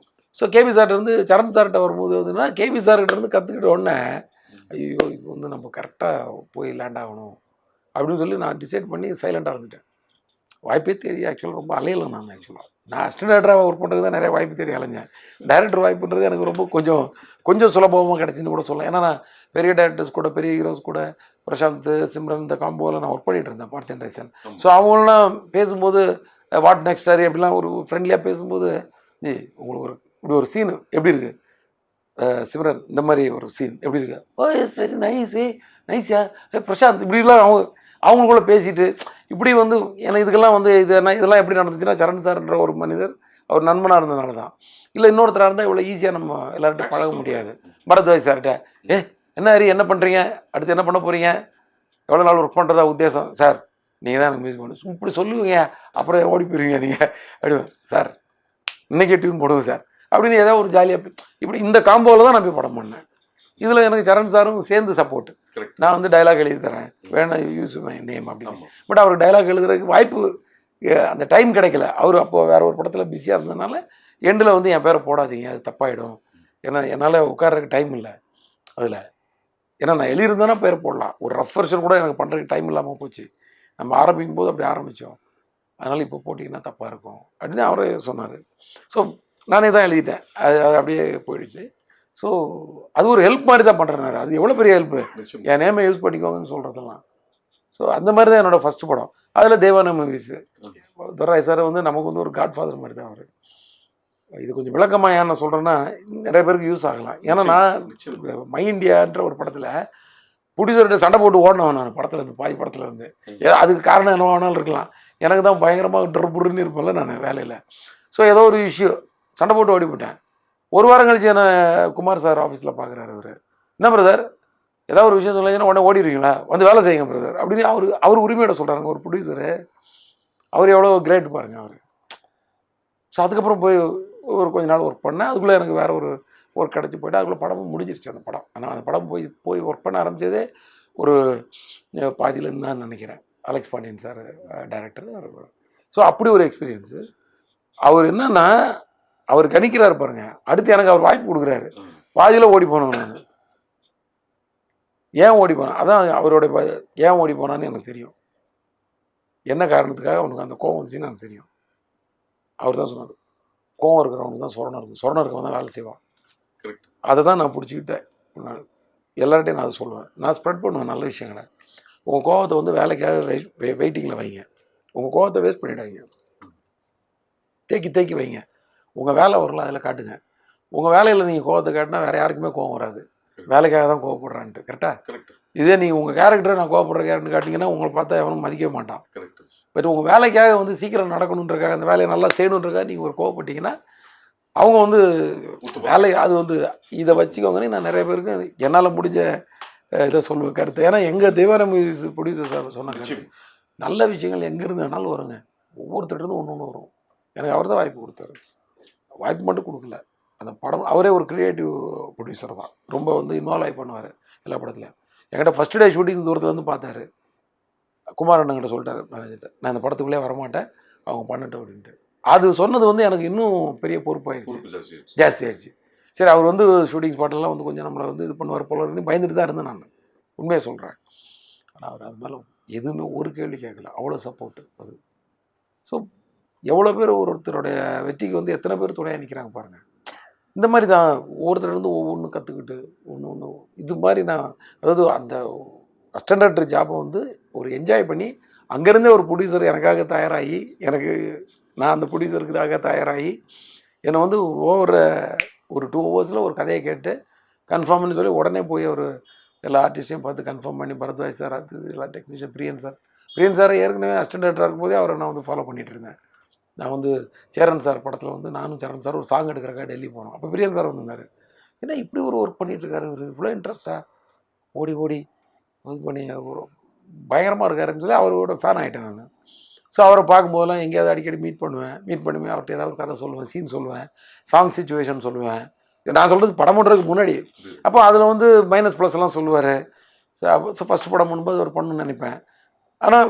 ஸோ கேபி சார்ட்ட இருந்து சரண் சார்கிட்ட வரும்போது வந்துன்னா, கேபி சார்கிட்ட இருந்து கற்றுக்கிட்ட உடனே ஐயோ இப்போ வந்து நம்ம கரெக்டாக போய் லேண்ட் ஆகணும் அப்படின்னு சொல்லி நான் டிசைட் பண்ணி சைலண்டாக இருந்துட்டேன். வாய்ப்பே தேடி ஆக்சுவலாக ரொம்ப அலையலை. நான் அசிஸ்டன்ட் டைரக்டராக ஒர்க் பண்ணுறது தான் நிறைய வாய்ப்பு தேடி அலைஞ்சேன். டைரக்டர் வாய்ப்புன்றது எனக்கு ரொம்ப கொஞ்சம் சுலபமாக கிடச்சின்னு கூட சொல்லலாம். ஏன்னா நான் பெரிய டைரக்டர்ஸ் கூட, பெரிய ஹீரோஸ் கூட, பிரசாந்த், சிம்ரன், இந்த காம்போவில் நான் ஒர்க் பண்ணிகிட்டு இருந்தேன், பார்த்தேன் ரைசன். ஸோ அவங்களாம் பேசும்போது வாட் நெக்ஸ்ட் சார் அப்படிலாம் ஒரு ஃப்ரெண்ட்லியாக பேசும்போது, உங்களுக்கு இப்படி ஒரு சீன் எப்படி இருக்குது சிம்ரன், இந்த மாதிரி ஒரு சீன் எப்படி இருக்குது, ஓ எஸ் வெரி நைஸ், நைஸா பிரசாந்த், இப்படிலாம் அவங்களுக்குள்ள பேசிட்டு இப்படி வந்து எனக்கு இதுக்கெல்லாம் வந்து இதெல்லாம் எப்படி நடந்துச்சுன்னா, சரண் சார்ன்ற ஒரு மனிதர் அவர் நண்பனாக இருந்ததுனால தான். இல்லை இன்னொருத்தராக இருந்தால் இவ்வளோ ஈஸியாக நம்ம எல்லார்ட்டும் பழக முடியாது. பரத்வாஜ் சார்கிட்ட என்ன ஹரி என்ன பண்ணுறீங்க, அடுத்து என்ன பண்ண போகிறீங்க, எவ்வளோ நாள் ஒர்க் பண்ணுறதா உத்தேசம், சார் நீங்கள் தான் எனக்கு மியூசிக் பண்ணு இப்படி சொல்லுவீங்க, அப்புறம் ஓடி போயிருவீங்க நீங்கள் அப்படி, சார் இன்றைக்கே டியூன் போடுவோம் சார் அப்படின்னு ஏதாவது ஒரு ஜாலியாக இப்படி இந்த காம்போவில் தான் நான் போய் படம் பண்ணேன். இதில் எனக்கு சரண் சாரும் சேர்ந்து சப்போர்ட். நான் வந்து டைலாக் எழுதி தரேன், வேணா யூஸ் மை நேம் அப்படின்னு. பட் அவருக்கு டைலாக் எழுதுறதுக்கு வாய்ப்பு அந்த டைம் கிடைக்கல. அவர் அப்போது வேறு ஒரு படத்தில் பிஸியாக இருந்ததுனால எண்டில் வந்து என் பேரை போடாதீங்க, அது தப்பாயிடும், ஏன்னா என்னால் உட்கார்றதுக்கு டைம் இல்லை அதில். ஏன்னா நான் எழுதியிருந்தேன்னா பேர் போடலாம், ஒரு ரஃப் வெர்ஷன் கூட எனக்கு பண்ணுறதுக்கு டைம் இல்லாமல் போச்சு. நம்ம ஆரம்பிக்கும் போது அப்படி ஆரம்பித்தோம், அதனால் இப்போ போட்டிங்கன்னா தப்பாக இருக்கும் அப்படின்னு அவரே சொன்னார். ஸோ நானே தான் எழுதிட்டேன், அது அப்படியே போயிடுச்சு. ஸோ அது ஒரு ஹெல்ப் மாதிரி தான் பண்ணுறேன். அது எவ்வளோ பெரிய ஹெல்ப்பு, என் நேமை யூஸ் பண்ணிக்கோங்கன்னு சொல்கிறதெல்லாம். ஸோ அந்த மாதிரி தான் என்னோடய ஃபஸ்ட்டு படம். அதில் தேவான மூவிஸு, துரை சார் வந்து நமக்கு வந்து ஒரு காட்ஃபாதர் மாதிரி தான் அவர். இது கொஞ்சம் விளக்கமாக ஏன் நான் சொல்கிறேன்னா, நிறைய பேருக்கு யூஸ் ஆகலாம். ஏன்னா நான் மை இண்டியான்ற ஒரு படத்தில் ப்ரொடியூசர்கிட்ட சண்டை போட்டு ஓடினவன் நான் படத்தில் இருந்து, பாதி படத்தில் இருந்து. அதுக்கு காரணம் என்ன வேணாலும் இருக்கலாம், எனக்கு தான் பயங்கரமாக ட்ருன்னு இருப்பேன்ல நான் வேலையில். ஸோ ஏதோ ஒரு இஷ்யூ சண்டை போட்டு ஓடி போட்டேன். ஒரு வாரம் கழிச்சு என்ன குமார் சார் ஆஃபீஸில் பார்க்குறாரு. அவர் என்ன பிரதர் ஏதாவது ஒரு விஷயம் சொல்லிங்கன்னா உடனே ஓடிடுவீங்களா, வந்து வேலை செய்யுங்க பிரதர் அப்படின்னு அவர் உரிமையோட சொல்கிறாங்க. ஒரு ப்ரொடியூசரு, அவர் எவ்வளோ கிரேட் பாருங்கள் அவர். ஸோ அதுக்கப்புறம் போய் ஒரு கொஞ்ச நாள் ஒர்க் பண்ணேன். அதுக்குள்ளே எனக்கு வேறு ஒரு ஒர்க் கிடச்சி போய்ட்டு அதுக்குள்ளே படமும் முடிஞ்சிருச்சு அந்த படம். ஆனால் அந்த படம் போய் ஒர்க் பண்ண ஆரம்பித்ததே ஒரு பாதியிலேருந்து தான் நினைக்கிறேன். Alex Pandian sir director. So அப்படி ஒரு எக்ஸ்பீரியன்ஸு. அவர் என்னன்னா அவர் கணிக்கிறார் பாருங்க, அடுத்து எனக்கு அவர் வாய்ப்பு கொடுக்குறாரு. பாதியில் ஓடி போனோம் நான். ஏன் ஓடி போனேன், அதான் அவரோட ஏன் ஓடி போனான்னு எனக்கு தெரியும். என்ன காரணத்துக்காக அவனுக்கு அந்த கோவம் வந்துச்சுன்னு எனக்கு தெரியும். அவர் தான் சொன்னார், கோவம் இருக்கிறவனுக்கு தான் சொரணம் இருக்கும், சொரணம் இருக்கவன் தான் வேலை செய்வான். அதை தான் நான் பிடிச்சிக்கிட்டேன். எல்லார்ட்டையும் நான் அதை சொல்லுவேன், நான் ஸ்ப்ரெட் பண்ணுவேன் நல்ல விஷயங்களை. உங்கள் கோவத்தை வந்து வேலைக்காக வெயிட்டிங்கில் வைங்க, உங்கள் கோவத்தை வேஸ்ட் பண்ணிடாதீங்க, தேக்கி வைங்க. உங்கள் வேலை வரலாம் அதில் காட்டுங்க. உங்கள் வேலையில் நீங்கள் கோவத்தை காட்டினா வேறு யாருக்குமே கோவம் வராது, வேலைக்காக தான் கோவப்படுறான்ட்டு. கரெக்டாக? இதே நீங்கள் உங்கள் கேரக்டரை நான் கோவப்படுற கேரக்டர் காட்டிங்கன்னா உங்களை பார்த்தா எவனும் மதிக்கவே மாட்டான். பட் உங்கள் வேலைக்காக வந்து சீக்கிரம் நடக்கணுன்றக்காக, அந்த வேலையை நல்லா செய்யணுன்றக்காக நீங்கள் ஒரு கோவப்பட்டீங்கன்னா அவங்க வந்து வேலை அது வந்து இதை வச்சுக்கோங்கன்னு நான் நிறைய பேருக்கு என்னால் முடிஞ்ச இதை சொல்லுவேன் கருத்து. ஏன்னா எங்கள் தேவான ப்ரொடியூசர் சார் சொன்னாங்க, நல்ல விஷயங்கள் எங்கேருந்து வேணாலும் வருங்க. ஒவ்வொருத்தர்கிட்ட ஒன்று ஒன்று வரும். எனக்கு அவர் தான் வாய்ப்பு கொடுத்தாரு. வாய்ப்பு மட்டும் கொடுக்கல. அந்த படம் அவரே ஒரு கிரியேட்டிவ் ப்ரொடியூசர் தான். ரொம்ப வந்து இன்வால்வ் ஆகி பண்ணுவார் எல்லா படத்துலையும். என்கிட்ட ஃபஸ்ட் டே ஷூட்டிங் தூரத்தில் வந்து பார்த்தாரு. குமார் அண்ணங்கிட்ட சொல்லிட்டாரு மேனேஜர்கிட்ட, நான் இந்த படத்துக்குள்ளே வரமாட்டேன், அவங்க பண்ணட்டும் அப்படின்ட்டு. அது சொன்னது வந்து எனக்கு இன்னும் பெரிய பொறுப்பாயிடுச்சு, ஜாஸ்தி ஆயிடுச்சு. சரி, அவர் வந்து ஷூட்டிங் ஸ்பாட்டெல்லாம் வந்து கொஞ்சம் நம்மளை வந்து இது பண்ணுவார் போல இருக்குன்னு பயந்துட்டு தான் இருந்தேன் நான், உண்மையை சொல்கிறேன். ஆனால் அவர் அது மேலே எதுவுமே ஒரு கேள்வி கேட்கல, அவ்வளோ சப்போர்ட்டு அது. ஸோ எவ்வளோ பேர் ஒருத்தருடைய வெற்றிக்கு வந்து எத்தனை பேர் துணையாக நிற்கிறாங்க பாருங்கள். இந்த மாதிரி தான் ஒவ்வொருத்தர் ஒவ்வொன்றும் கற்றுக்கிட்டு ஒன்று ஒன்று இது மாதிரி நான், அதாவது அந்த அசிஸ்டன்ட் டைரக்டர் ஜாப்பை வந்து ஒரு என்ஜாய் பண்ணி அங்கேருந்தே ஒரு ப்ரொடியூசர் எனக்காக தயாராகி, நான் அந்த ப்ரொடியூசருக்காக தயாராகி என்னை வந்து ஒரு 2 ஹவர்ஸில் ஒரு கதையை கேட்டு கன்ஃபார்ம்னு சொல்லி உடனே போய் ஒரு எல்லா ஆர்டிஸ்டையும் பார்த்து கன்ஃபார்ம் பண்ணி, பரத்வாஜ் சார், அது எல்லா டெக்னீஷியன், பிரியன் சார் ஏற்கனவே அசிஸ்டன்ட் டைரக்டராக இருக்கும்போதே அவரை நான் வந்து ஃபாலோ பண்ணிகிட்டு இருந்தேன். நான் வந்து சேரன் சார் படத்தில் வந்து நானும் சேரன் சார் ஒரு சாங் எடுக்கிறக்காக டெல்லி போனோம். அப்போ பிரியன் சார் வந்திருந்தார். ஏன்னா இப்படி ஒரு ஒர்க் பண்ணிகிட்ருக்காரு, இவ்வளோ இன்ட்ரெஸ்ட்டாக ஓடி இது பண்ணி ஒரு பயங்கரமாக இருக்காருன்னு சொல்லி அவரோட ஃபேன் ஆகிட்டேன் நான். ஸோ அவரை பார்க்கும்போதெல்லாம் எங்கேயாவது அடிக்கடி மீட் பண்ணுவேன், அவர்கிட்ட ஏதாவது ஒரு கதை சொல்லுவேன், சீன் சொல்லுவேன், சாங் சிச்சுவேஷன் சொல்லுவேன். நான் சொல்கிறது படம் பண்ணுறதுக்கு முன்னாடி. அப்போ அதில் வந்து மைனஸ் ப்ளஸ் எல்லாம் சொல்லுவார். ஸோ ஃபஸ்ட்டு படம் பண்ணும்போது ஒரு பண்ணணும்னு நினைப்பேன். ஆனால்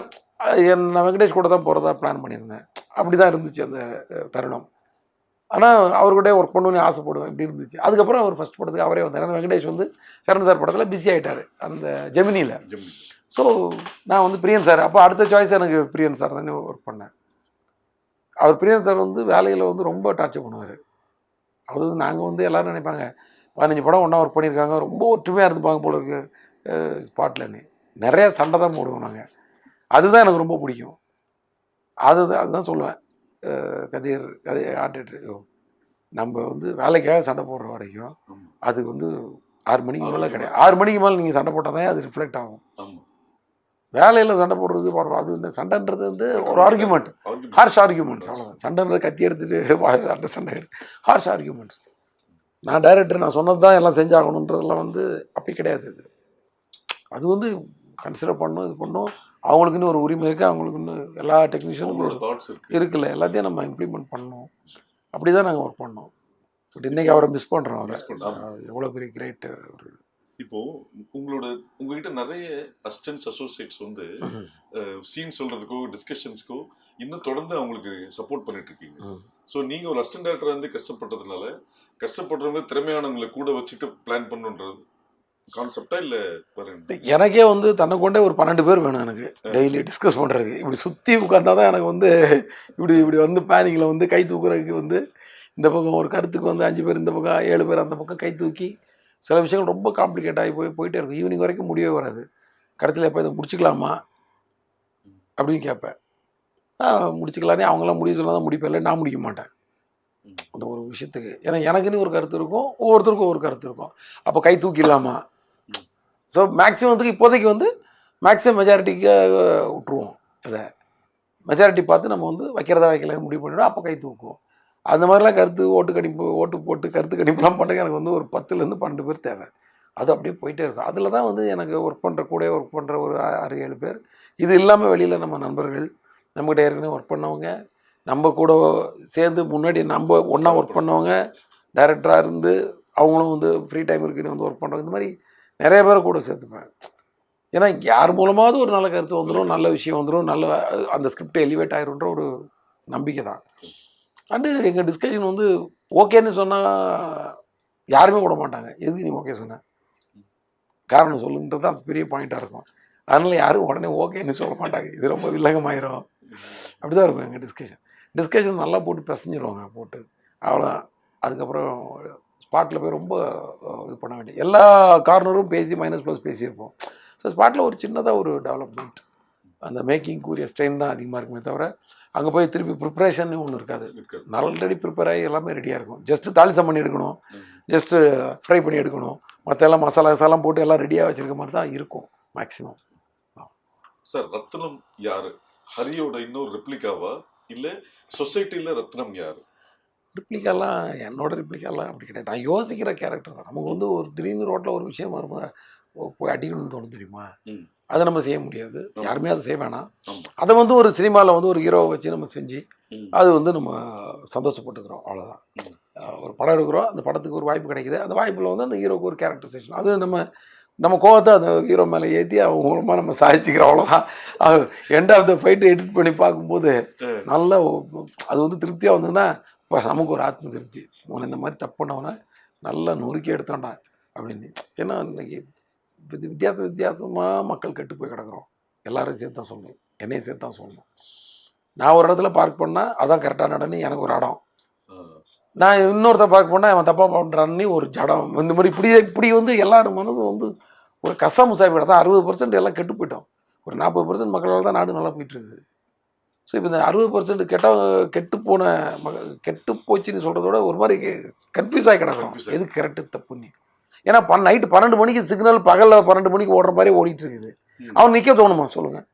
நான் வெங்கடேஷ் கூட தான் போகிறதா பிளான் பண்ணியிருந்தேன். அப்படி தான் இருந்துச்சு அந்த தருணம். ஆனால் அவர்கிட்டே ஒர்க் பண்ணணும்னு ஆசைப்படுவேன், இப்படி இருந்துச்சு. அதுக்கப்புறம் அவர் ஃபஸ்ட் படத்துக்கு அவரே வந்தார். ஏன்னா வெங்கடேஷ் வந்து சரண் சார் படத்தில் பிஸி ஆகிட்டார் அந்த ஜெமினியில். ஸோ நான் வந்து பிரியன் சார், அப்போ அடுத்த சாய்ஸ் எனக்கு பிரியன் சார் தானே ஒர்க் பண்ணேன். அவர் பிரியன் சார் வந்து வேலையில் வந்து ரொம்ப டார்ச்சர் பண்ணுவார். அதாவது நாங்கள் வந்து எல்லோரும் நினைப்பாங்க 15 படம் ஒன்றா ஒர்க் பண்ணியிருக்காங்க, ரொம்ப ஒற்றுமையாக இருந்துப்பாங்க போல இருக்கு ஸ்பாட்லன்னு. நிறையா சண்டை தான் போடுவோம் நாங்கள். அதுதான் எனக்கு ரொம்ப பிடிக்கும். அதுதான் சொல்லுவேன், கதிர் ஆர்டிஸ்டர் நம்ம வந்து வேலைக்காக சண்டை போடுற வரைக்கும் அது வந்து 6 மணிக்கு மேலே கிடையாது. 6 மணிக்கு மேலே நீங்கள் சண்டை போட்டால் தான் அது ரிஃப்ளெக்ட் ஆகும். வேலையில் சண்டை போடுறது அது இந்த சண்டைன்றது வந்து ஒரு ஆர்கியூமெண்ட், ஹார்ஷ் ஆர்கியூமெண்ட்ஸ், அவ்வளோதான். சண்டைன்ற கத்தி எடுத்துகிட்டு அந்த சண்டை ஹார்ஷ் ஆர்கியூமெண்ட்ஸ். நான் டைரக்டர், நான் சொன்னது தான் எல்லாம் செஞ்சாகணுன்றதெல்லாம் வந்து அப்படி கிடையாது. அது வந்து கன்சிடர் பண்ணணும், இது பண்ணணும். அவங்களுக்குன்னு ஒரு உரிமை இருக்குது, அவங்களுக்குன்னு எல்லா டெக்னீஷியனுக்கும் இருக்குல்ல, எல்லாத்தையும் நம்ம இம்ப்ளிமெண்ட் பண்ணணும். அப்படி தான் நாங்கள் ஒர்க் பண்ணோம். பட் இன்றைக்கி அவரை மிஸ் பண்ணுறோம். எவ்வளோ பெரிய கிரேட் ஒரு. இப்போ உங்ககிட்ட நிறைய அசிஸ்டன்ட்ஸ் அசோசியேட்ஸ் வந்து சீன் சொல்றதுக்கோ டிஸ்கஷன்ஸ்க்கோ இன்னும் தொடர்ந்து அவங்களுக்கு சப்போர்ட் பண்ணிட்டு இருக்கீங்க. ஸோ நீங்கள் ஒரு அசிஸ்டன்ட் டைரக்டர் வந்து கஷ்டப்பட்டதுனால கஷ்டப்படுறவங்க திறமையானவங்களை கூட வச்சுட்டு பிளான் பண்ணுன்றது கான்செப்டா இல்லை? எனக்கே வந்து தன்னை கொண்டே ஒரு 12 பேர் வேணும் எனக்கு டெய்லி டிஸ்கஸ் பண்ணுறதுக்கு. இப்படி சுற்றி உட்காந்தா தான் எனக்கு வந்து இப்படி வந்து பேனிங்கில் வந்து கை தூக்குறதுக்கு வந்து இந்த பக்கம் ஒரு கருத்துக்கு வந்து 5 பேர், இந்த பக்கம் 7 பேர் அந்த பக்கம் கை தூக்கி சில விஷயங்கள் ரொம்ப காம்ப்ளிகேட் ஆகி போயிட்டே இருக்கும். ஈவினிங் வரைக்கும் முடியவே வராது. கடைசியில் எப்போ இதை முடிச்சுக்கலாமா அப்படின்னு கேட்பேன். முடிச்சுக்கலானே அவங்களாம் முடிவு சொன்னால் தான் முடிப்பேன், இல்லை நான் முடிக்க மாட்டேன் அந்த ஒரு விஷயத்துக்கு. ஏன்னா எனக்குன்னு ஒரு கருத்து இருக்கும், ஒவ்வொருத்தருக்கும் ஒரு கருத்து இருக்கும். அப்போ கை தூக்கிடலாமா? ஸோ மேக்ஸிமத்துக்கு இப்போதைக்கு வந்து மேக்ஸிமம் மெஜாரிட்டிக்கு விட்டுருவோம். இதை மெஜாரிட்டி பார்த்து நம்ம வந்து வைக்கிறதா வைக்கலன்னு முடிவு பண்ணிவிடும். அப்போ கை தூக்குவோம். அந்த மாதிரிலாம் ஓட்டு போட்டு கருத்து கணிப்புலாம் பண்ணுங்க. எனக்கு வந்து ஒரு 10லேருந்து 12 பேர் தேவை. அது அப்படியே போயிட்டே இருக்கும். அதில் தான் வந்து எனக்கு ஒர்க் பண்ணுற ஒரு 6-7 பேர். இது இல்லாமல் வெளியில் நம்ம நண்பர்கள், நம்மகிட்ட ஏற்கனவே ஒர்க் பண்ணவங்க, நம்ம கூட சேர்ந்து முன்னாடி நம்ம ஒன்றா ஒர்க் பண்ணவங்க, டைரக்டராக இருந்து அவங்களும் வந்து ஃப்ரீ டைம் இருக்குன்னு வந்து ஒர்க் பண்ணுறோம். இந்த மாதிரி நிறைய பேரை கூட சேர்த்துப்பேன். ஏன்னா யார் மூலமாவது ஒரு நல்ல கருத்து வந்துடும், நல்ல விஷயம் வந்துடும், நல்ல அந்த ஸ்கிரிப்ட் எலிவேட் ஆகிருன்ற ஒரு நம்பிக்கை தான். அண்டு எங்கள் டிஸ்கஷன் வந்து ஓகேன்னு சொன்னால் யாருமே விட மாட்டாங்க. எதுக்கு நீ ஓகே சொன்ன, காரணம் சொல்லுன்றது தான் பெரிய பாயிண்ட்டாக இருக்கும். அதனால் யாரும் உடனே ஓகேன்னு சொல்ல மாட்டாங்க. இது ரொம்ப வில்லங்கமாயிரும். அப்படி தான் இருக்கும் எங்கள் டிஸ்கஷன் நல்லா போட்டு பிசைஞ்சிருவாங்க போட்டு, அவ்வளோதான். அதுக்கப்புறம் ஸ்பாட்டில் போய் ரொம்ப இது பண்ண வேண்டிய எல்லா கார்னரும் பேசி மைனஸ் ப்ளஸ் பேசியிருப்போம். ஸோ ஸ்பாட்டில் ஒரு சின்னதாக ஒரு டெவலப்மெண்ட், அந்த மேக்கிங்குரிய ஸ்ட்ரெயின் தான் அதிகமாக இருக்குமே தவிர அங்கே போய் திருப்பி ப்ரிப்பரேஷன் ஒன்று இருக்காது. ஆல்ரெடி ப்ரிப்பேர் ஆகி எல்லாமே ரெடியாக இருக்கும். ஜஸ்ட்டு தாளிசம் பண்ணி எடுக்கணும், ஜஸ்ட்டு ஃப்ரை பண்ணி எடுக்கணும், மற்ற எல்லாம் மசாலா போட்டு எல்லாம் ரெடியாக வச்சுருக்க மாதிரி தான் இருக்கும் மேக்ஸிமம். சார், ரத்னம் யார்? ஹரியோட இன்னொரு ரெப்ளிகாவா இல்லை சொசைட்டியில் ரத்னம் யார்? ரிப்ளிகாலாம் என்னோட ரிப்ளிகாலாம் அப்படி கிடையாது. நான் யோசிக்கிற கேரக்டர் தான். நமக்கு வந்து ஒரு திடீர்னு ரோட்டில் ஒரு விஷயம் வரும்போது போய் அடிக்கணும்னு தோணும் தெரியுமா? அதை நம்ம செய்ய முடியாது, யாருமே அதை செய்ய வேணாம். ஆமா. அதை வந்து ஒரு சினிமாவில் வந்து ஒரு ஹீரோவை வச்சு நம்ம செஞ்சு ம். அது வந்து நம்ம சந்தோஷப்பட்டுக்கிறோம், அவ்வளோதான். ம். ஒரு படம் எடுக்கிறோம், அந்த படத்துக்கு ஒரு வாய்ப்பு கிடைக்குது, அந்த வாய்ப்பில் வந்து அந்த ஹீரோக்கு ஒரு கேரக்டரைசேஷன், அது நம்ம கோவத்தை அந்த ஹீரோ மேலே ஏற்றி அவங்க மூலமாக நம்ம சாதிச்சுக்கிறோம், அவ்வளோதான். அது எண்ட் ஆஃப் த ஃபைட்டை எடிட் பண்ணி பார்க்கும்போது நல்ல அது வந்து திருப்தியாக வந்ததுன்னா இப்போ நமக்கு ஒரு ஆத்ம திருப்தி, உன்னை இந்த மாதிரி தப்பு பண்ணவனை நல்லா நொறுக்கி எடுத்தோண்டா அப்படின்னு. ஏன்னா இன்னைக்கு வித்தியாசமாக மக்கள் கெட்டு போய் கிடக்குறோம், எல்லாரும் சேர்த்து தான் சொல்லணும், என்னையும் சேர்த்து தான் சொல்லணும். நான் ஒரு இடத்துல பார்க் பண்ணால் அதான் கரெக்டாக நடன்னு எனக்கு ஒரு இடம், நான் இன்னொருத்த பார்க் பண்ணால் அவன் தப்பாக பண்ணுறான்னு ஒரு ஜடம், இந்த மாதிரி இப்படி வந்து எல்லாரும் மனசும் வந்து ஒரு கசாமுசாய் போய்டும். தான் 60% எல்லாம் கெட்டு போயிட்டோம், ஒரு 40% மக்களால் தான் நாடு நல்லா போயிட்டுருக்குது. ஸோ இப்போ இந்த 60% கெட்டு போச்சுன்னு சொல்கிறத விட ஒரு மாதிரி கன்ஃபியூஸ் ஆகி கிடக்கிறோம், எது கரெக்டு தப்புன்னு. ஏன்னா நைட்டு 12 மணிக்கு சிக்னல் பகலில் 12 மணிக்கு ஓடுற மாதிரி ஓடிட்டு இருக்குது, அவன் நிற்க தோணுமா சொல்லுங்கள்?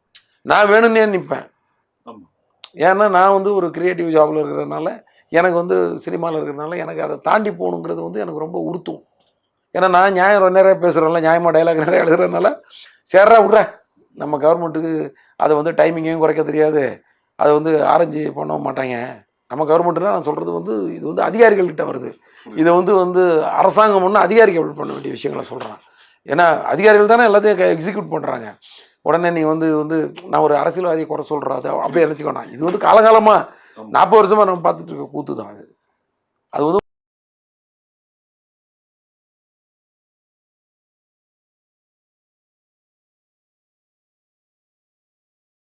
நான் வேணும்னே நிற்பேன், ஏன்னா நான் வந்து ஒரு கிரியேட்டிவ் ஜாபில் இருக்கிறதுனால, எனக்கு வந்து சினிமாவில் இருக்கிறதுனால எனக்கு அதை தாண்டி போகணுங்கிறது வந்து எனக்கு ரொம்ப உறுத்தும். ஏன்னா நான் நியாயம் நிறைய பேசுகிறேன்ல, நியாயமாக டைலாக் நிறைய எழுதுறதுனால சேர்றா விட்றேன், நம்ம கவர்மெண்ட்டுக்கு அதை வந்து டைமிங்கையும் குறைக்க தெரியாது, அதை வந்து ஆரஞ்சு பண்ண மாட்டாங்க. நம்ம கவர்மெண்ட்டுனா நான் சொல்கிறது வந்து இது வந்து அதிகாரிகள்கிட்ட வருது, இதை வந்து அரசாங்கம் ஒன்று அதிகாரிகள் பண்ண வேண்டிய விஷயங்களை சொல்கிறேன். ஏன்னா அதிகாரிகள் தானே எல்லாத்தையும் எக்ஸிக்யூட் பண்ணுறாங்க. உடனே நீ வந்து நான் ஒரு அரசியல்வாதியை குறை சொல்கிறேன், அதை அப்படியே நினச்சிக்கோண்ணா. இது வந்து காலகாலமாக 40 வருஷமாக நம்ம பார்த்துட்டு இருக்க கூத்து தான் அது. அது வந்து